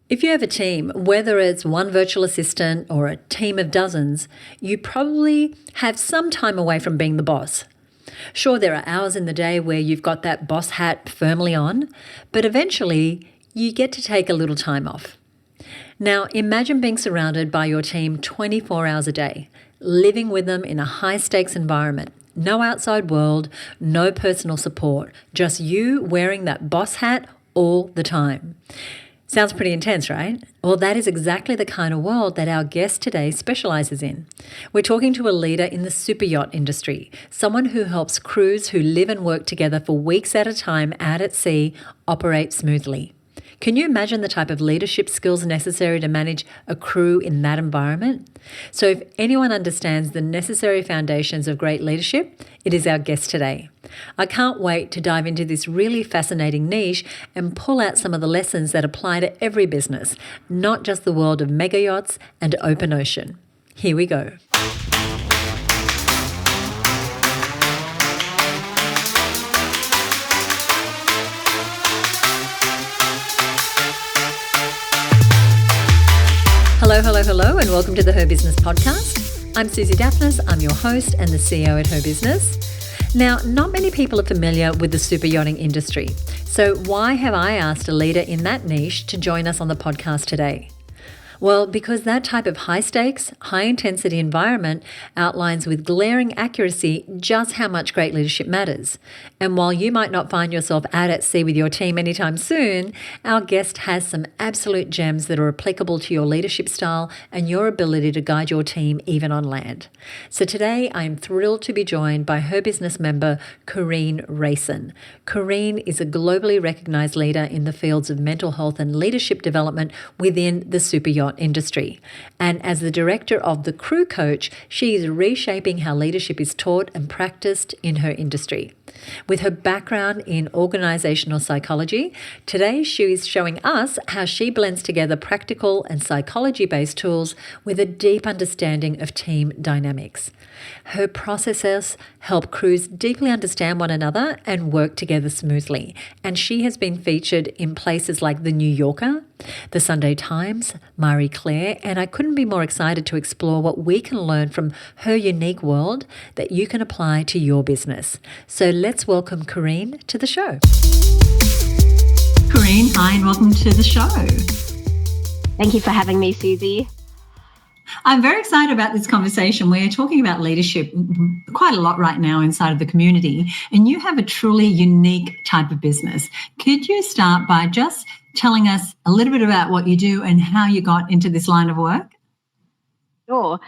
If you have a team, whether it's one virtual assistant or a team of dozens, you probably have some time away from being the boss. Sure, there are hours in the day where you've got that boss hat firmly on, but eventually you get to take a little time off. Now, imagine being surrounded by your team 24 hours a day, living with them in a high-stakes environment. No outside world, no personal support, just you wearing that boss hat all the time. Sounds pretty intense, right? Well, that is exactly the kind of world that our guest today specializes in. We're talking to a leader in the super yacht industry, someone who helps crews who live and work together for weeks at a time out at sea operate smoothly. Can you imagine the type of leadership skills necessary to manage a crew in that environment? So if anyone understands the necessary foundations of great leadership, it is our guest today. I can't wait to dive into this really fascinating niche and pull out some of the lessons that apply to every business, not just the world of mega yachts and open ocean. Here we go. Hello, and welcome to the Her Business Podcast. I'm Susie Daphnis, I'm your host and the CEO at Her Business. Now, not many people are familiar with the super yachting industry, so why have I asked a leader in that niche to join us on the podcast today? Well, because that type of high-stakes, high-intensity environment outlines with glaring accuracy just how much great leadership matters. And while you might not find yourself out at sea with your team anytime soon, our guest has some absolute gems that are applicable to your leadership style and your ability to guide your team even on land. So today, I am thrilled to be joined by Her Business member, Karine Rayson. Karine is a globally recognized leader in the fields of mental health and leadership development within the super yacht industry. And as the director of The Crew Coach, she is reshaping how leadership is taught and practiced in her industry. With her background in organizational psychology, today she is showing us how she blends together practical and psychology-based tools with a deep understanding of team dynamics. Her processes help crews deeply understand one another and work together smoothly. And she has been featured in places like The New Yorker, The Sunday Times, Marie Claire, and I couldn't be more excited to explore what we can learn from her unique world that you can apply to your business. So let's welcome Karine to the show. Karine, hi, and welcome to the show. Thank you for having me, Susie. I'm very excited about this conversation. We're talking about leadership quite a lot right now inside of the community, and you have a truly unique type of business. Could you start by just telling us a little bit about what you do and how you got into this line of work? Sure.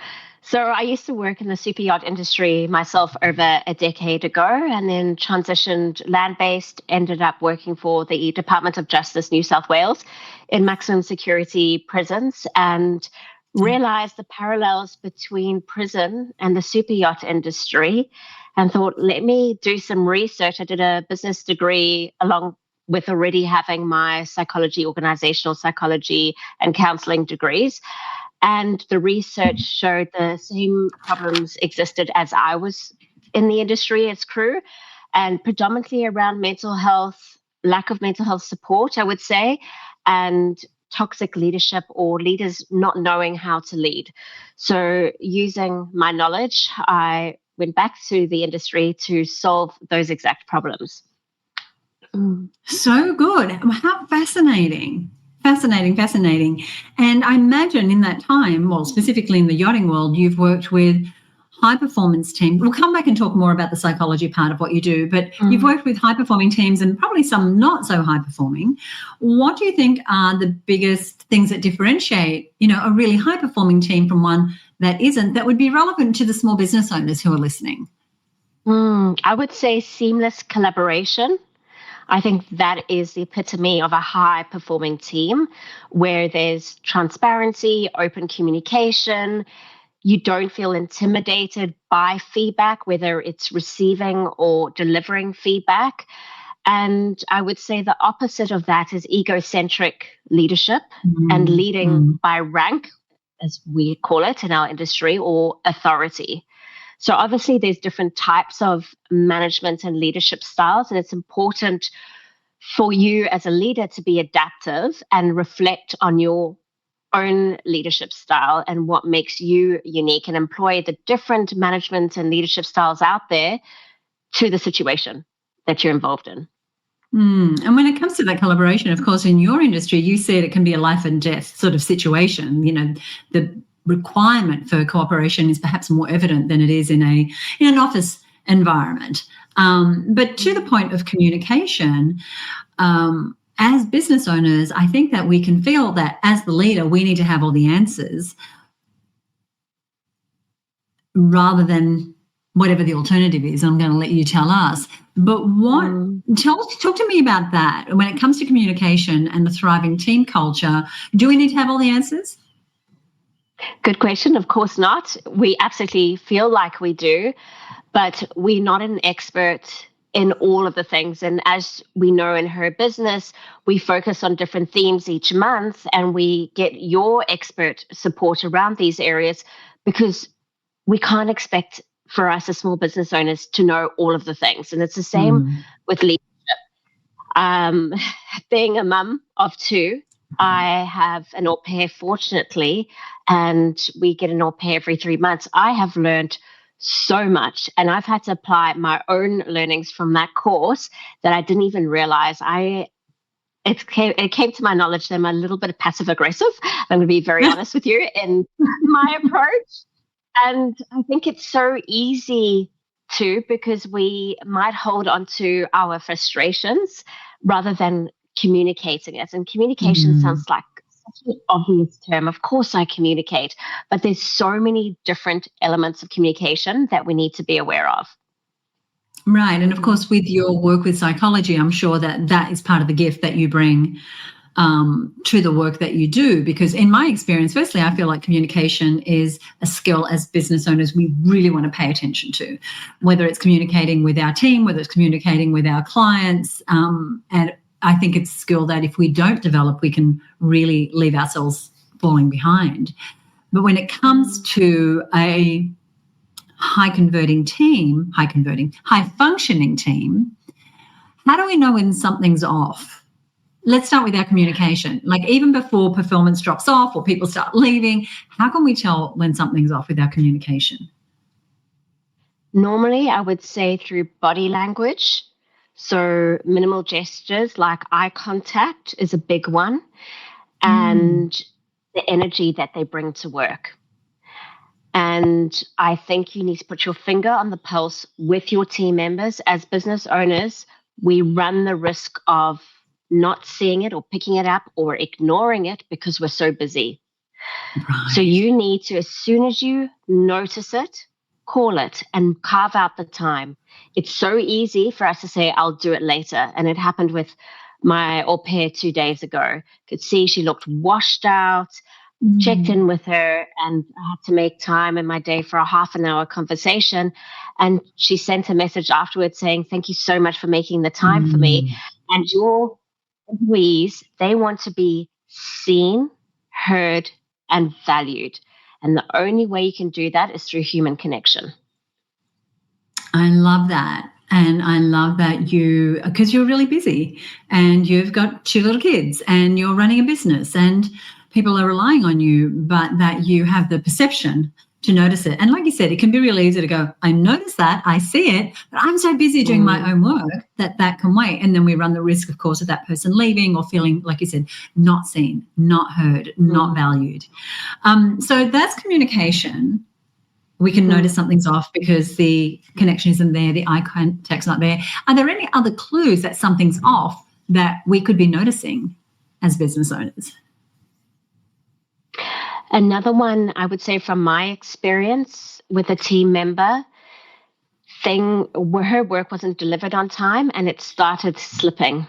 So I used to work in the super yacht industry myself over a decade ago and then transitioned land-based, ended up working for the Department of Justice, New South Wales in maximum security prisons and realized the parallels between prison and the super yacht industry and thought, let me do some research. I did a business degree along with already having my psychology, organizational psychology and counseling degrees. And the research showed the same problems existed as I was in the industry as crew, and predominantly around mental health, lack of mental health support, I would say, and toxic leadership or leaders not knowing how to lead. So using my knowledge, I went back to the industry to solve those exact problems. So good. How fascinating. Fascinating. And I imagine in that time, well, specifically in the yachting world, you've worked with high-performance teams. We'll come back and talk more about the psychology part of what you do, but you've worked with high-performing teams and probably some not so high-performing. What do you think are the biggest things that differentiate, a really high-performing team from one that isn't, that would be relevant to the small business owners who are listening? I would say seamless collaboration. I think that is the epitome of a high-performing team where there's transparency, open communication. You don't feel intimidated by feedback, whether it's receiving or delivering feedback. And I would say the opposite of that is egocentric leadership and leading by rank, as we call it in our industry, or authority. So obviously there's different types of management and leadership styles, and it's important for you as a leader to be adaptive and reflect on your own leadership style and what makes you unique, and employ the different management and leadership styles out there to the situation that you're involved in. And when it comes to that collaboration, of course, in your industry, you said it can be a life and death sort of situation. The requirement for cooperation is perhaps more evident than it is in an office environment. But to the point of communication, as business owners, I think that we can feel that as the leader, we need to have all the answers rather than whatever the alternative is. I'm going to let you tell us. But talk to me about that. When it comes to communication and the thriving team culture, do we need to have all the answers? Good question. Of course not. We absolutely feel like we do, but we're not an expert in all of the things. And as we know in her business, we focus on different themes each month, and we get your expert support around these areas, because we can't expect for us as small business owners to know all of the things. And it's the same with leadership. Being a mum of two, I have an au pair, fortunately, and we get an au pair every 3 months. I have learned so much, and I've had to apply my own learnings from that course that I didn't even realize. It came to my knowledge that I'm a little bit passive aggressive. I'm going to be very honest with you in my approach. And I think it's so easy to, because we might hold on to our frustrations rather than communicating it. And communication sounds like such an obvious term. Of course I communicate, but there's so many different elements of communication that we need to be aware of. Right. And of course, with your work with psychology, I'm sure that is part of the gift that you bring to the work that you do. Because in my experience, firstly, I feel like communication is a skill as business owners we really want to pay attention to, whether it's communicating with our team, whether it's communicating with our clients. And I think it's a skill that if we don't develop, we can really leave ourselves falling behind. But when it comes to a high functioning team, how do we know when something's off? Let's start with our communication. Like, even before performance drops off or people start leaving, how can we tell when something's off with our communication? Normally, I would say through body language. So minimal gestures like eye contact is a big one, and the energy that they bring to work. And I think you need to put your finger on the pulse with your team members. As business owners, we run the risk of not seeing it or picking it up or ignoring it because we're so busy. Right. So you need to, as soon as you notice it, call it and carve out the time. It's so easy for us to say, I'll do it later. And it happened with my au pair 2 days ago. Could see she looked washed out, checked in with her, and I had to make time in my day for a half an hour conversation. And she sent a message afterwards saying, thank you so much for making the time for me. And your employees, they want to be seen, heard, and valued. And the only way you can do that is through human connection. I love that. And I love that because you're really busy and you've got 2 little kids and you're running a business and people are relying on you, but that you have the perception to notice it. And like you said, it can be really easy to go, I notice that, I see it, but I'm so busy doing my own work that can wait. And then we run the risk, of course, of that person leaving or feeling, like you said, not seen, not heard, not valued. So that's communication. We can notice something's off because the connection isn't there, the eye contact's not there. Are there any other clues that something's off that we could be noticing as business owners? Another one, I would say from my experience with a team member, where her work wasn't delivered on time and it started slipping.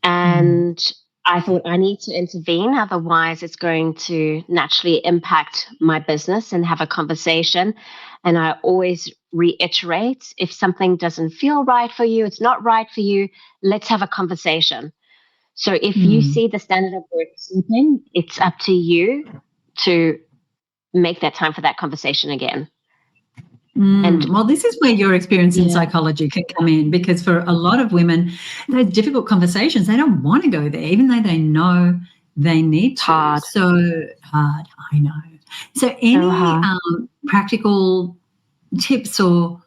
And I thought I need to intervene, otherwise it's going to naturally impact my business, and have a conversation. And I always reiterate, if something doesn't feel right for you, it's not right for you, let's have a conversation. So if you see the standard of work slipping, it's up to you to make that time for that conversation again. Well, this is where your experience in psychology can come in, because for a lot of women, those difficult conversations, they don't want to go there, even though they know they need to. Hard. So hard, I know. So any practical tips or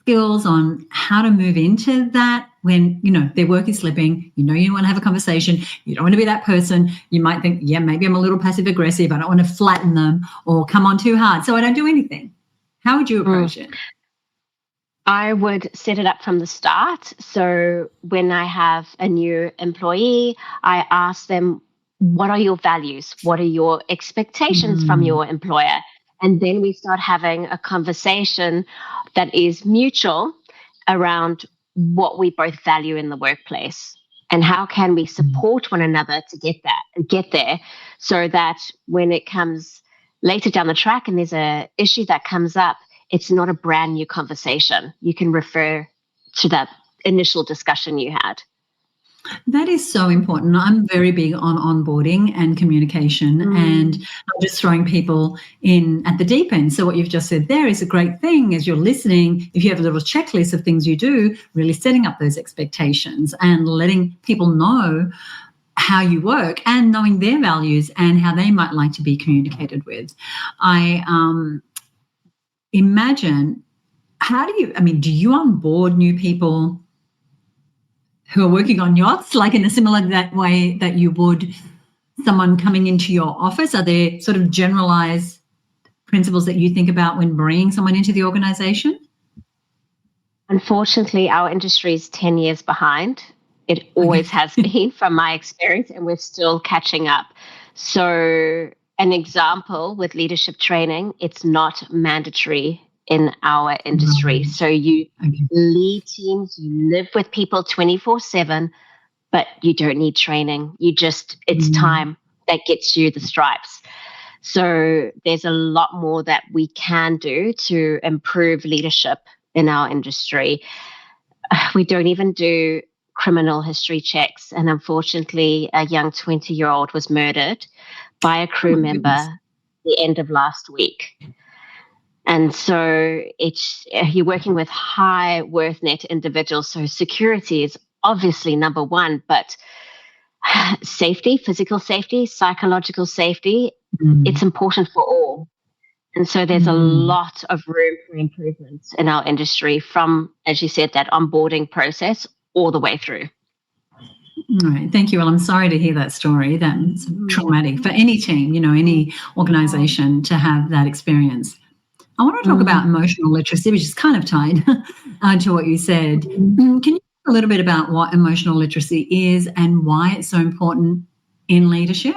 skills on how to move into that when, their work is slipping, you want to have a conversation, you don't want to be that person, you might think, yeah, maybe I'm a little passive aggressive, I don't want to flatten them or come on too hard, so I don't do anything. How would you approach it? I would set it up from the start. So when I have a new employee, I ask them, what are your values? What are your expectations from your employer? And then we start having a conversation that is mutual around what we both value in the workplace and how can we support one another to get there, so that when it comes later down the track and there's a issue that comes up, it's not a brand new conversation. You can refer to that initial discussion you had. That is so important. I'm very big on onboarding and communication, and not just throwing people in at the deep end. So what you've just said there is a great thing. As you're listening, if you have a little checklist of things you do, really setting up those expectations and letting people know how you work and knowing their values and how they might like to be communicated with. I imagine, do you onboard new people who are working on yachts, like in a similar that way that you would someone coming into your office? Are there sort of generalized principles that you think about when bringing someone into the organization? Unfortunately, our industry is 10 years behind. It always has been, from my experience, and we're still catching up. So an example with leadership training, it's not mandatory in our industry. So you lead teams, you live with people 24/7, but you don't need training. It's time that gets you the stripes. So there's a lot more that we can do to improve leadership in our industry. We don't even do criminal history checks. And unfortunately, a young 20-year-old was murdered by a crew member the end of last week. And so you're working with high worth net individuals. So security is obviously number one, but safety, physical safety, psychological safety, it's important for all. And so there's a lot of room for improvement in our industry from, as you said, that onboarding process all the way through. All right. Thank you. Well, I'm sorry to hear that story. That's traumatic for any team, any organization to have that experience. I want to talk about emotional literacy, which is kind of tied to what you said. Can you talk a little bit about what emotional literacy is and why it's so important in leadership?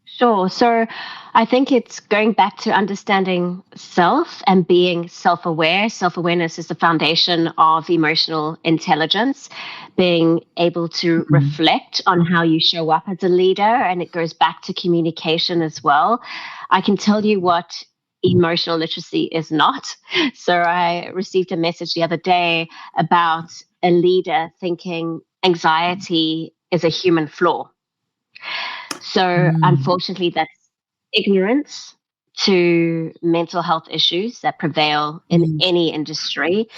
Sure. So I think it's going back to understanding self and being self-aware. Self-awareness is the foundation of emotional intelligence, being able to reflect on how you show up as a leader, and it goes back to communication as well. I can tell you what emotional literacy is not. So I received a message the other day about a leader thinking anxiety is a human flaw. So unfortunately, that's ignorance to mental health issues that prevail in any industry.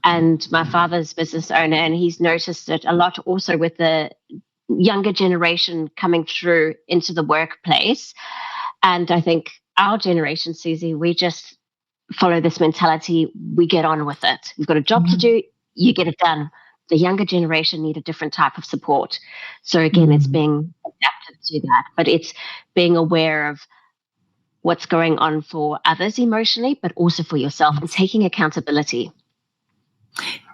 And my father's business owner, and he's noticed it a lot also with the younger generation coming through into the workplace. And I think our generation, Susie, we just follow this mentality. We get on with it. You've got a job to do, you get it done. The younger generation need a different type of support. So again, it's being adapted to that, but it's being aware of what's going on for others emotionally, but also for yourself, and taking accountability.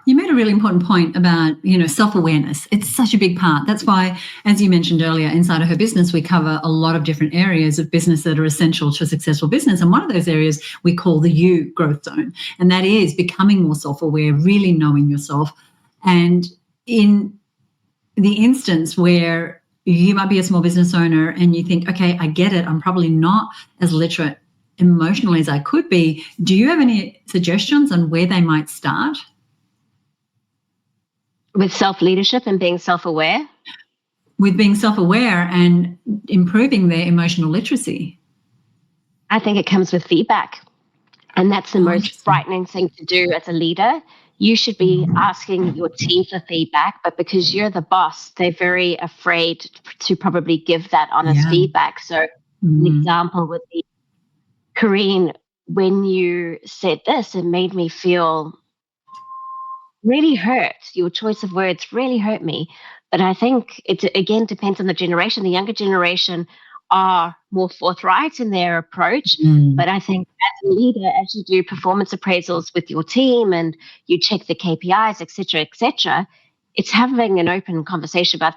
You made a really important point about, self-awareness. It's such a big part. That's why, as you mentioned earlier, inside of Her Business, we cover a lot of different areas of business that are essential to a successful business. And one of those areas we call the You growth zone. And that is becoming more self-aware, really knowing yourself. And in the instance where you might be a small business owner and you think, okay, I get it, I'm probably not as literate emotionally as I could be. Do you have any suggestions on where they might start? With self-leadership and being self-aware? With being self-aware and improving their emotional literacy. I think it comes with feedback. And that's the most frightening thing to do as a leader. You should be asking your team for feedback, but because you're the boss, they're very afraid to probably give that honest feedback. So an example would be, Karine, when you said this, it made me feel really hurt. Your choice of words really hurt me. But I think it, again, depends on the generation. The younger generation are more forthright in their approach. But I think as a leader, as you do performance appraisals with your team and you check the KPIs, et cetera, it's having an open conversation about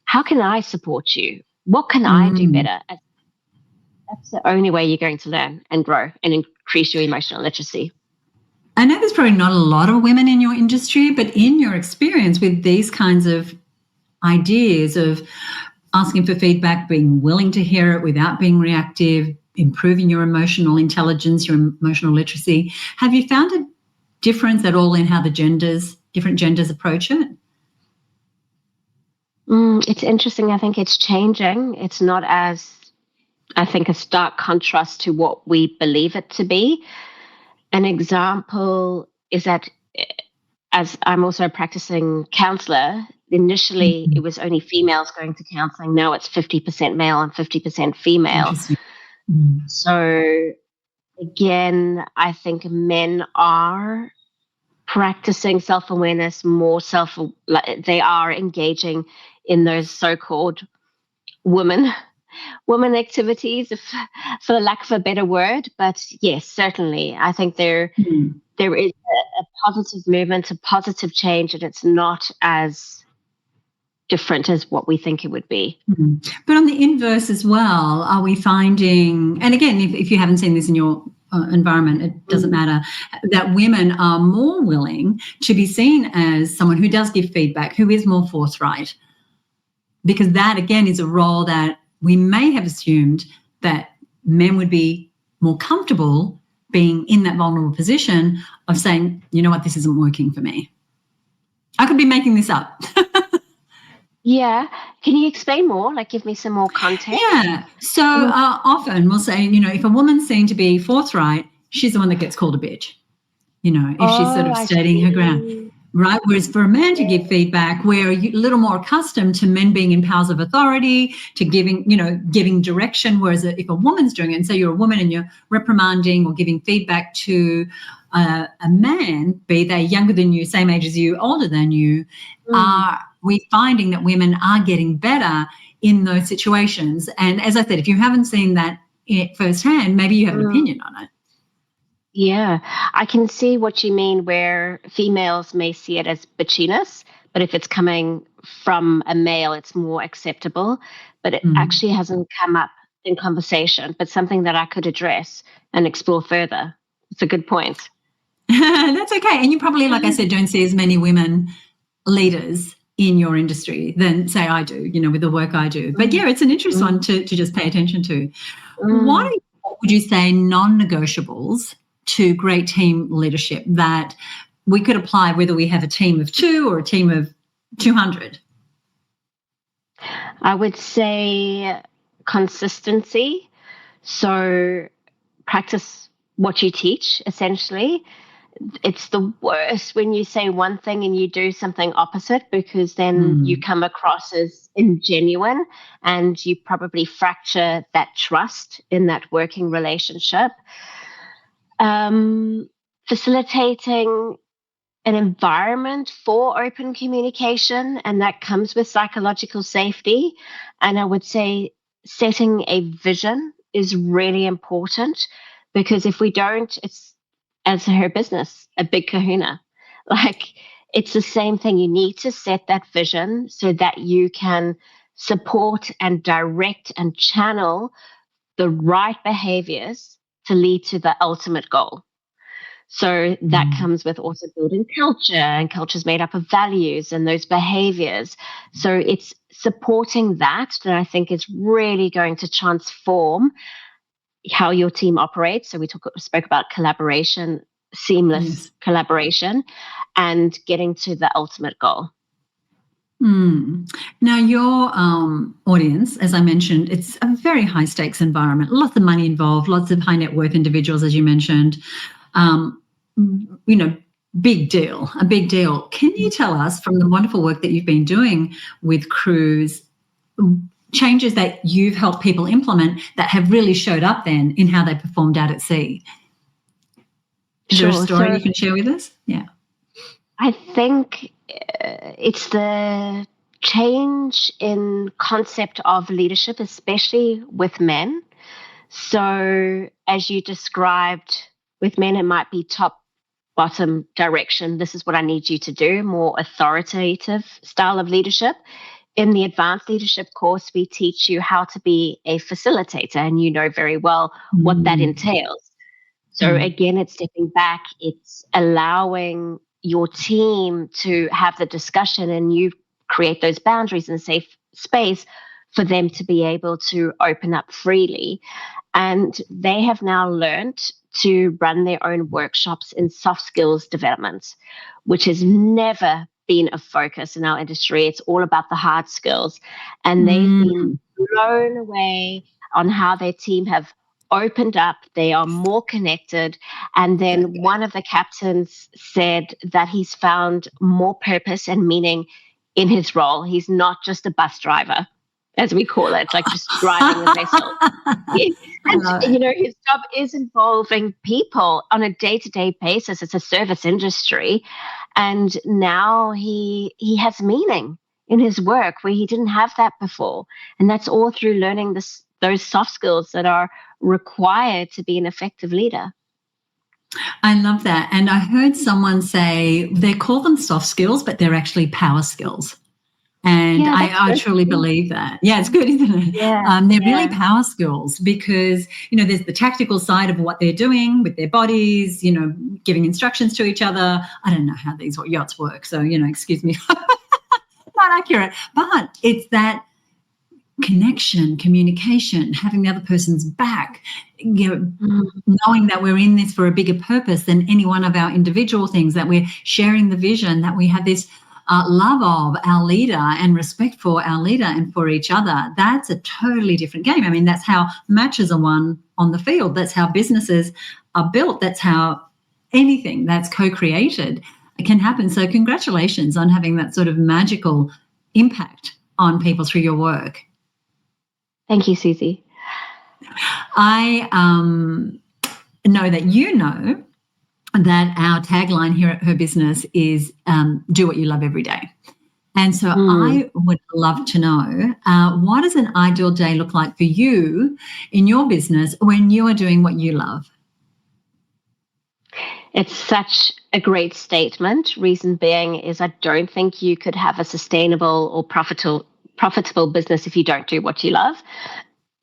how can I support you? What can I do better? That's the only way you're going to learn and grow and increase your emotional literacy. I know there's probably not a lot of women in your industry, but in your experience with these kinds of ideas of asking for feedback, being willing to hear it without being reactive, improving your emotional intelligence, your emotional literacy, have you found a difference at all in how the different genders approach it? It's interesting. I think it's changing. It's not as, I think, a stark contrast to what we believe it to be. An example is that, as I'm also a practicing counselor, initially it was only females going to counseling. Now it's 50% male and 50% female. So again, I think men are practicing self-awareness more. They are engaging in those so-called women activities, for the lack of a better word. But yes, certainly, I think there is a positive movement, a positive change, and it's not as different as what we think it would be. But on the inverse as well, are we finding, and again, if you haven't seen this in your environment, it doesn't matter, that women are more willing to be seen as someone who does give feedback, who is more forthright? Because that, again, is a role that we may have assumed that men would be more comfortable being in that vulnerable position of saying, you know what, this isn't working for me. I could be making this up. Yeah. Can you explain more? Like, give me some more context? Yeah. So often we'll say, if a woman's seen to be forthright, she's the one that gets called a bitch, if she's sort of stating her ground. Right. Whereas for a man to give feedback, we're a little more accustomed to men being in powers of authority, to giving direction. Whereas if a woman's doing it, and say you're a woman and you're reprimanding or giving feedback to a man, be they younger than you, same age as you, older than you, we're finding that women are getting better in those situations. And as I said, if you haven't seen that firsthand, maybe you have an opinion on it. Yeah, I can see what you mean, where females may see it as bitchiness, but if it's coming from a male, it's more acceptable. But it actually hasn't come up in conversation, but something that I could address and explore further. It's a good point. That's okay. And you probably, like I said, don't see as many women leaders in your industry than, say, I do, with the work I do. But yeah, it's an interesting one to just pay attention to. What would you say non-negotiables to great team leadership that we could apply whether we have a team of 2 or a team of 200? I would say consistency. So practice what you teach, essentially. It's the worst when you say one thing and you do something opposite, because then you come across as ingenuine and you probably fracture that trust in that working relationship. Facilitating an environment for open communication, and that comes with psychological safety. And I would say setting a vision is really important, because if we don't, it's, as her business, a big kahuna. Like, it's the same thing. You need to set that vision so that you can support and direct and channel the right behaviors to lead to the ultimate goal. So that comes with also building culture, and culture is made up of values and those behaviors. So it's supporting that I think is really going to transform how your team operates. So we spoke about collaboration, seamless collaboration, and getting to the ultimate goal. Now, your audience, as I mentioned, it's a very high stakes environment, lots of money involved, lots of high net worth individuals, as you mentioned. big deal, a big deal. Can you tell us, from the wonderful work that you've been doing with crews, changes that you've helped people implement that have really showed up then in how they performed out at sea? Is there a story you can share with us? Yeah. I think it's the change in concept of leadership, especially with men. So as you described, with men, it might be top, bottom direction. This is what I need you to do, more authoritative style of leadership. In the advanced leadership course, we teach you how to be a facilitator, and you know very well what that entails. So again, it's stepping back, it's allowing your team to have the discussion, and you create those boundaries and safe space for them to be able to open up freely. And they have now learned to run their own workshops in soft skills development, which has never been a focus in our industry. It's all about the hard skills. And they've been blown away on how their team have opened up. They are more connected. And then one of the captains said that he's found more purpose and meaning in his role. He's not just a bus driver, as we call it, like just driving a vessel. And, his job is involving people on a day-to-day basis. It's a service industry. And now he has meaning in his work where he didn't have that before. And that's all through learning those soft skills that are required to be an effective leader. I love that. And I heard someone say they call them soft skills, but they're actually power skills. And I truly believe that. Yeah, it's good, isn't it? Yeah, they're really power skills because, there's the tactical side of what they're doing with their bodies, giving instructions to each other. I don't know how these yachts work, so, excuse me, not accurate. But it's that connection, communication, having the other person's back, knowing that we're in this for a bigger purpose than any one of our individual things, that we're sharing the vision, that we have this love of our leader and respect for our leader and for each other. That's a totally different game. I mean, that's how matches are won on the field. That's how businesses are built. That's how anything that's co-created can happen. So congratulations on having that sort of magical impact on people through your work. Thank you, Susie. I know that that our tagline here at Her Business is do what you love every day. And so I would love to know, what does an ideal day look like for you in your business when you are doing what you love? It's such a great statement. Reason being is I don't think you could have a sustainable or profitable business if you don't do what you love.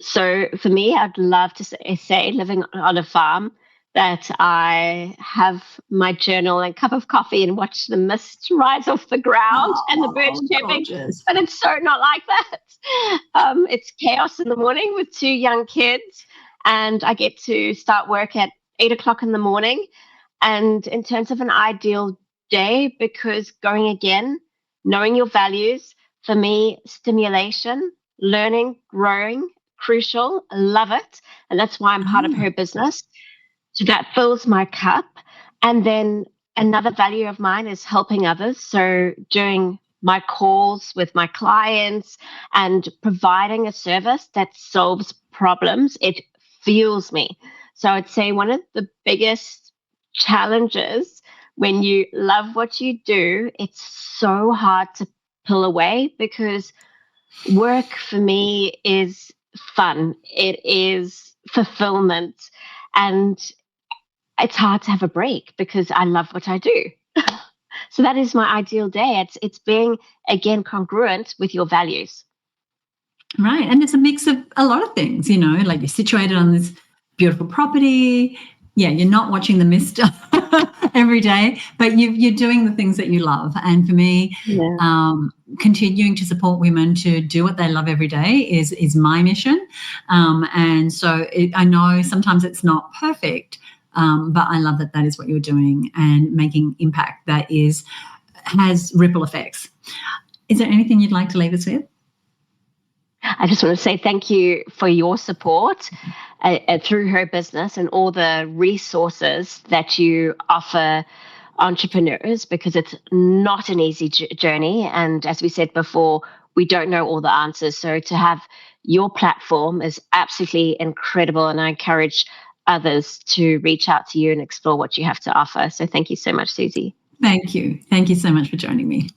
So for me, I'd love to say living on a farm, that I have my journal and cup of coffee and watch the mist rise off the ground and the birds chirping. But it's so not like that. It's chaos in the morning with 2 young kids, and I get to start work at 8 o'clock in the morning. And in terms of an ideal day, because going again, knowing your values, for me, stimulation, learning, growing, crucial. I love it. And that's why I'm part of Her Business. So that fills my cup. And then another value of mine is helping others. So doing my calls with my clients and providing a service that solves problems, it fuels me. So I'd say one of the biggest challenges when you love what you do, it's so hard to pull away, because work for me is fun. It is fulfillment. And it's hard to have a break because I love what I do. So that is my ideal day. It's being, again, congruent with your values. Right. And it's a mix of a lot of things, like you're situated on this beautiful property. Yeah, you're not watching the mist every day, but you're doing the things that you love. And for me, continuing to support women to do what they love every day is my mission. And so I know sometimes it's not perfect, but I love that is what you're doing and making impact that has ripple effects. Is there anything you'd like to leave us with? I just want to say thank you for your support through her business and all the resources that you offer entrepreneurs, because it's not an easy journey. And as we said before, we don't know all the answers. So to have your platform is absolutely incredible. And I encourage others to reach out to you and explore what you have to offer. So thank you so much, Susie. Thank you. Thank you so much for joining me.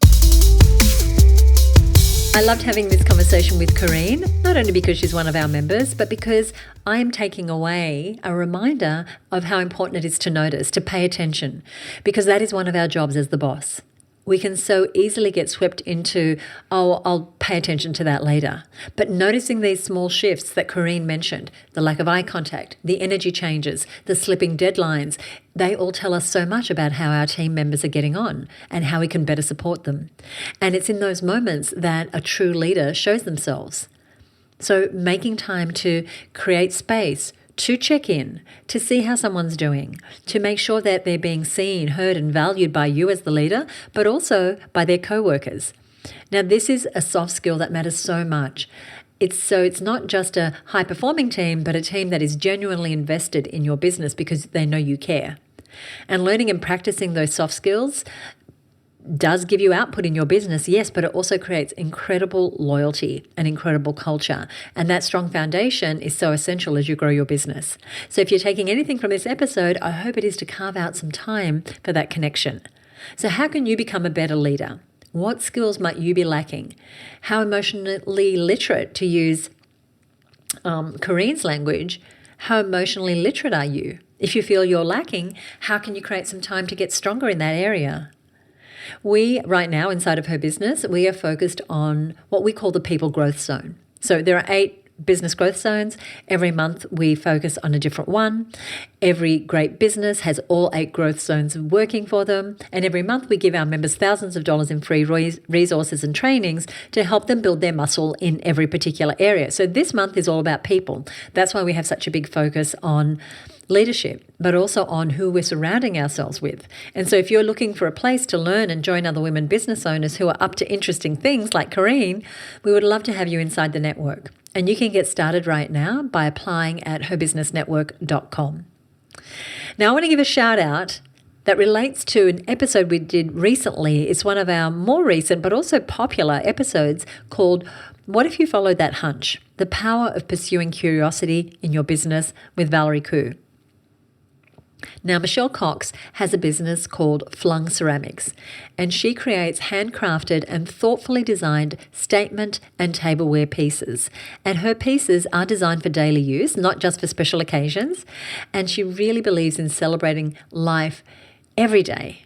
I loved having this conversation with Karine, not only because she's one of our members, but because I am taking away a reminder of how important it is to notice, to pay attention, because that is one of our jobs as the boss. We can so easily get swept into, oh, I'll pay attention to that later. But noticing these small shifts that Karine mentioned, the lack of eye contact, the energy changes, the slipping deadlines, they all tell us so much about how our team members are getting on and how we can better support them. And it's in those moments that a true leader shows themselves. So making time to create space, to check in, to see how someone's doing, to make sure that they're being seen, heard, and valued by you as the leader, but also by their co-workers. Now, this is a soft skill that matters so much. It's not just a high-performing team, but a team that is genuinely invested in your business because they know you care. And learning and practicing those soft skills does give you output in your business, yes, but it also creates incredible loyalty and incredible culture. And that strong foundation is so essential as you grow your business. So if you're taking anything from this episode, I hope it is to carve out some time for that connection. So how can you become a better leader? What skills might you be lacking? How emotionally literate, to use Karine's language, how emotionally literate are you? If you feel you're lacking, how can you create some time to get stronger in that area? We, right now, inside of her business, we are focused on what we call the people growth zone. So there are 8 business growth zones. Every month we focus on a different one. Every great business has all 8 growth zones working for them. And every month we give our members thousands of dollars in free resources and trainings to help them build their muscle in every particular area. So this month is all about people. That's why we have such a big focus on leadership, but also on who we're surrounding ourselves with. And so if you're looking for a place to learn and join other women business owners who are up to interesting things like Karine, we would love to have you inside the network. And you can get started right now by applying at herbusinessnetwork.com. Now I want to give a shout out that relates to an episode we did recently. It's one of our more recent but also popular episodes called What If You Followed That Hunch? The Power of Pursuing Curiosity in Your Business with Valerie Khoo. Now, Michelle Cox has a business called Flung Ceramics, and she creates handcrafted and thoughtfully designed statement and tableware pieces. And her pieces are designed for daily use, not just for special occasions. And she really believes in celebrating life every day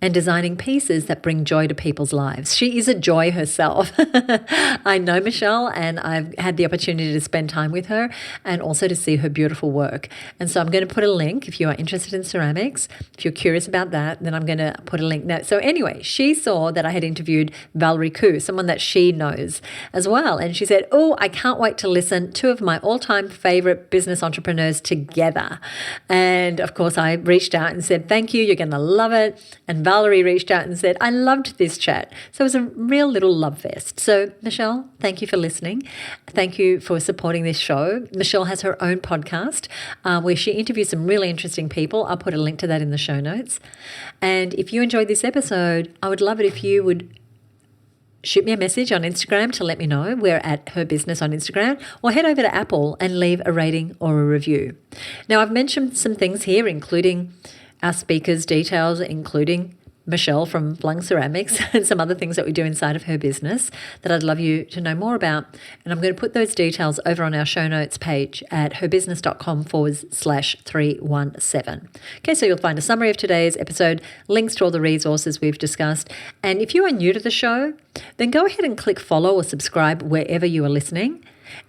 and designing pieces that bring joy to people's lives. She is a joy herself. I know Michelle, and I've had the opportunity to spend time with her and also to see her beautiful work. And so I'm going to put a link if you are interested in ceramics. If you're curious about that, then I'm going to put a link now. So anyway, she saw that I had interviewed Valerie Khoo, someone that she knows as well. And she said, oh, I can't wait to listen. 2 of my all-time favorite business entrepreneurs together. And of course, I reached out and said, thank you. You're going to love it. And Valerie reached out and said, I loved this chat. So it was a real little love fest. So Michelle, thank you for listening. Thank you for supporting this show. Michelle has her own podcast where she interviews some really interesting people. I'll put a link to that in the show notes. And if you enjoyed this episode, I would love it if you would shoot me a message on Instagram to let me know. We're at Her Business on Instagram, or head over to Apple and leave a rating or a review. Now, I've mentioned some things here, including our speakers' details, including Michelle from Flung Ceramics and some other things that we do inside of her business that I'd love you to know more about. And I'm going to put those details over on our show notes page at herbusiness.com/317. Okay, so you'll find a summary of today's episode, links to all the resources we've discussed. And if you are new to the show, then go ahead and click follow or subscribe wherever you are listening.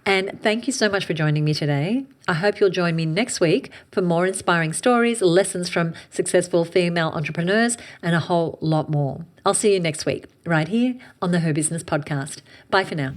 And thank you so much for joining me today. I hope you'll join me next week for more inspiring stories, lessons from successful female entrepreneurs, and a whole lot more. I'll see you next week, right here on the Her Business Podcast. Bye for now.